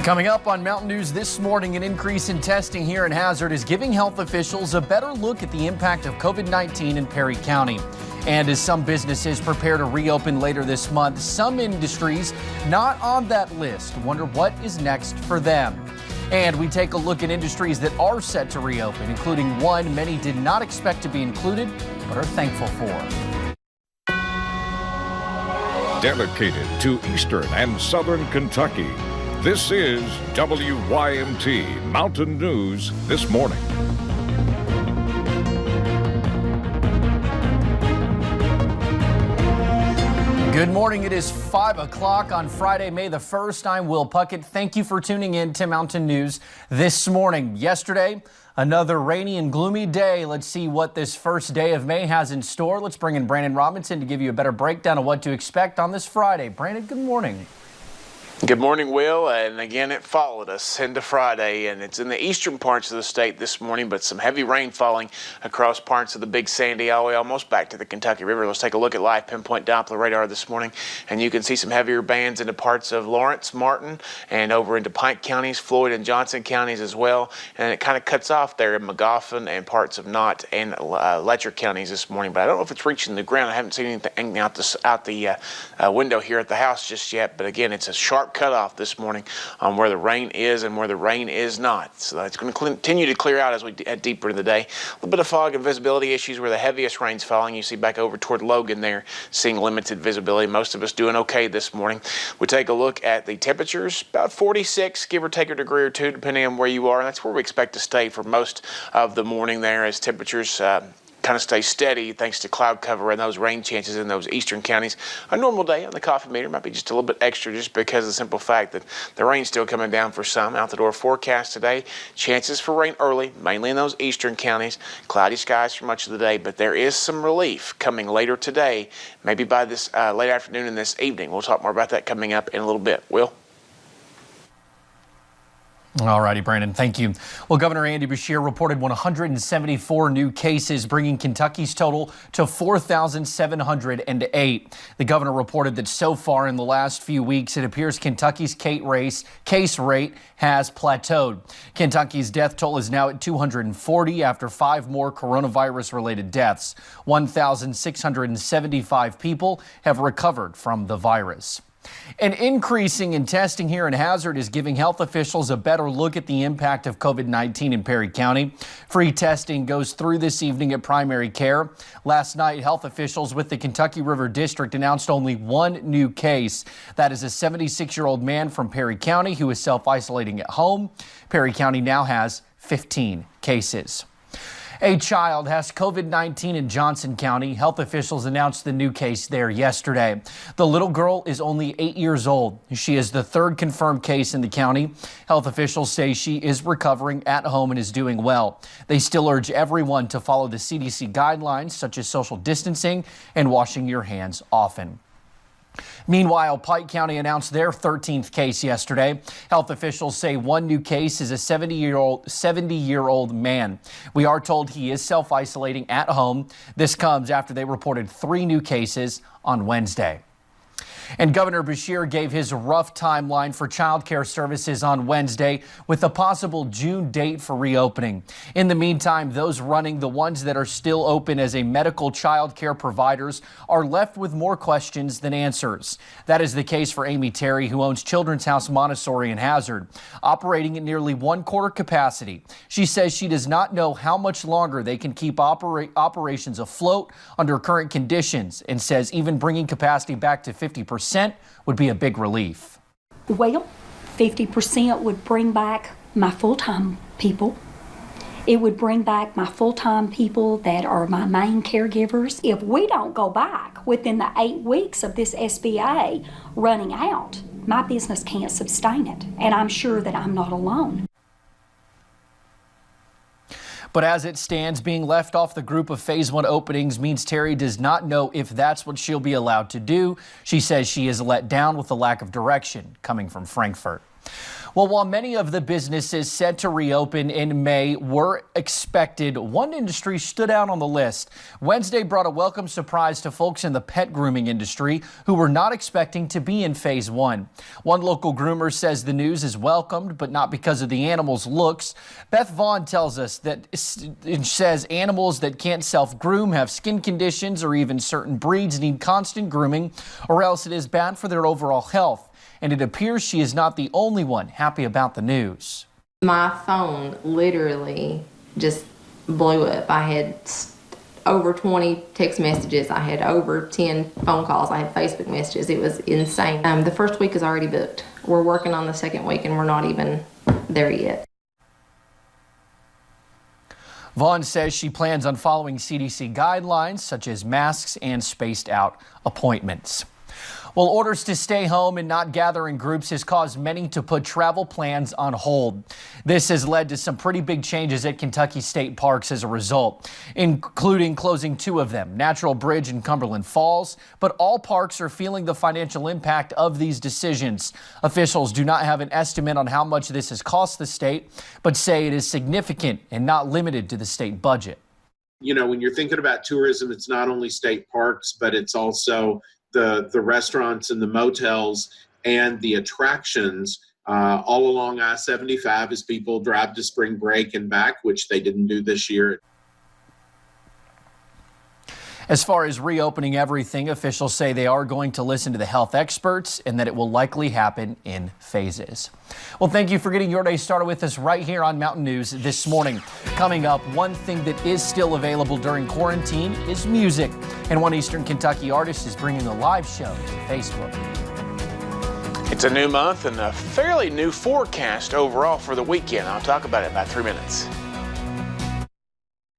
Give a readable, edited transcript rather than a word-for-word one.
Coming up on Mountain News this morning, an increase in testing here in Hazard is giving health officials a better look at the impact of COVID-19 in Perry County. And as some businesses prepare to reopen later this month, some industries not on that list wonder what is next for them. And we take a look at industries that are set to reopen, including one many did not expect to be included, but are thankful for. Dedicated to Eastern and Southern Kentucky, this is WYMT Mountain News This Morning. Good morning. It is 5 o'clock on Friday, May the 1st. I'm Will Puckett. Thank you for tuning in to Mountain News This Morning. Yesterday, another rainy and gloomy day. Let's see what this first day of May has in store. Let's bring in Brandon Robinson to give you a better breakdown of what to expect on this Friday. Brandon, good morning. Good morning, Will, and again it followed us into Friday, and it's in the eastern parts of the state this morning, but some heavy rain falling across parts of the Big Sandy all the way almost back to the Kentucky River. Let's take a look at live Pinpoint Doppler radar this morning, and you can see some heavier bands into parts of Lawrence, Martin, and over into Pike counties, Floyd and Johnson counties as well, and it kind of cuts off there in Magoffin and parts of Knott and Letcher counties this morning, but I don't know if it's reaching the ground. I haven't seen anything out the window here at the house just yet, but again, it's a sharp cutoff this morning on where the rain is and where the rain is not. So it's going to continue to clear out as we head deeper in the day. A little bit of fog and visibility issues where the heaviest rain's falling. You see back over toward Logan there, seeing limited visibility. Most of us doing okay this morning. We take a look at the temperatures, about 46, give or take a degree or two, depending on where you are. And that's where we expect to stay for most of the morning there as temperatures kind of stay steady thanks to cloud cover and those rain chances in those eastern counties. A normal day on the coffee meter might be just a little bit extra just because of the simple fact that the rain's still coming down for some. Out the door forecast today, chances for rain early, mainly in those eastern counties. Cloudy skies for much of the day, but there is some relief coming later today, maybe by this late afternoon and this evening. We'll talk more about that coming up in a little bit. Will? All righty, Brandon, thank you. Well, Governor Andy Beshear reported 174 new cases, bringing Kentucky's total to 4,708. The governor reported that so far in the last few weeks, it appears Kentucky's case rate has plateaued. Kentucky's death toll is now at 240 after 5 more coronavirus-related deaths. 1,675 people have recovered from the virus. An increasing in testing here in Hazard is giving health officials a better look at the impact of COVID-19 in Perry County. Free testing goes through this evening at primary care. Last night, health officials with the Kentucky River District announced only one new case. That is a 76-year-old man from Perry County who is self-isolating at home. Perry County now has 15 cases. A child has COVID-19 in Johnson County. Health officials announced the new case there yesterday. The little girl is only 8 years old. She is the third confirmed case in the county. Health officials say she is recovering at home and is doing well. They still urge everyone to follow the CDC guidelines, such as social distancing and washing your hands often. Meanwhile, Pike County announced their 13th case yesterday. Health officials say one new case is a 70-year-old man. We are told he is self-isolating at home. This comes after they reported 3 new cases on Wednesday. And Governor Beshear gave his rough timeline for child care services on Wednesday with a possible June date for reopening. In the meantime, those running the ones that are still open as a medical child care providers are left with more questions than answers. That is the case for Amy Terry, who owns Children's House Montessori in Hazard, operating at nearly 1/4 capacity. She says she does not know how much longer they can keep operations afloat under current conditions, and says even bringing capacity back to 50% would be a big relief. Well, 50% would bring back my full-time people. It would bring back my full-time people that are my main caregivers. If we don't go back within the 8 weeks of this SBA running out, my business can't sustain it, and I'm sure that I'm not alone. But as it stands, being left off the group of Phase 1 openings means Terry does not know if that's what she'll be allowed to do. She says she is let down with the lack of direction coming from Frankfort. Well, while many of the businesses set to reopen in May were expected, one industry stood out on the list. Wednesday brought a welcome surprise to folks in the pet grooming industry who were not expecting to be in phase one. One local groomer says the news is welcomed, but not because of the animals' looks. Beth Vaughn tells us that it says animals that can't self-groom have skin conditions, or even certain breeds need constant grooming, or else it is bad for their overall health. And it appears she is not the only one happy about the news. My phone literally just blew up. I had over 20 text messages. I had over 10 phone calls. I had Facebook messages. It was insane. The first week is already booked. We're working on the second week and we're not even there yet. Vaughn says she plans on following CDC guidelines such as masks and spaced out appointments. Well, orders to stay home and not gather in groups has caused many to put travel plans on hold. This has led to some pretty big changes at Kentucky state parks as a result, including closing 2 of them, Natural Bridge and Cumberland Falls. But all parks are feeling the financial impact of these decisions. Officials do not have an estimate on how much this has cost the state, but say it is significant and not limited to the state budget. You know, when you're thinking about tourism, it's not only state parks, but it's also the restaurants and the motels and the attractions all along I-75 as people drive to spring break and back, which they didn't do this year. As far as reopening everything, officials say they are going to listen to the health experts and that it will likely happen in phases. Well, thank you for getting your day started with us right here on Mountain News this morning. Coming up, one thing that is still available during quarantine is music. And one Eastern Kentucky artist is bringing a live show to Facebook. It's a new month and a fairly new forecast overall for the weekend. I'll talk about it in about 3 minutes.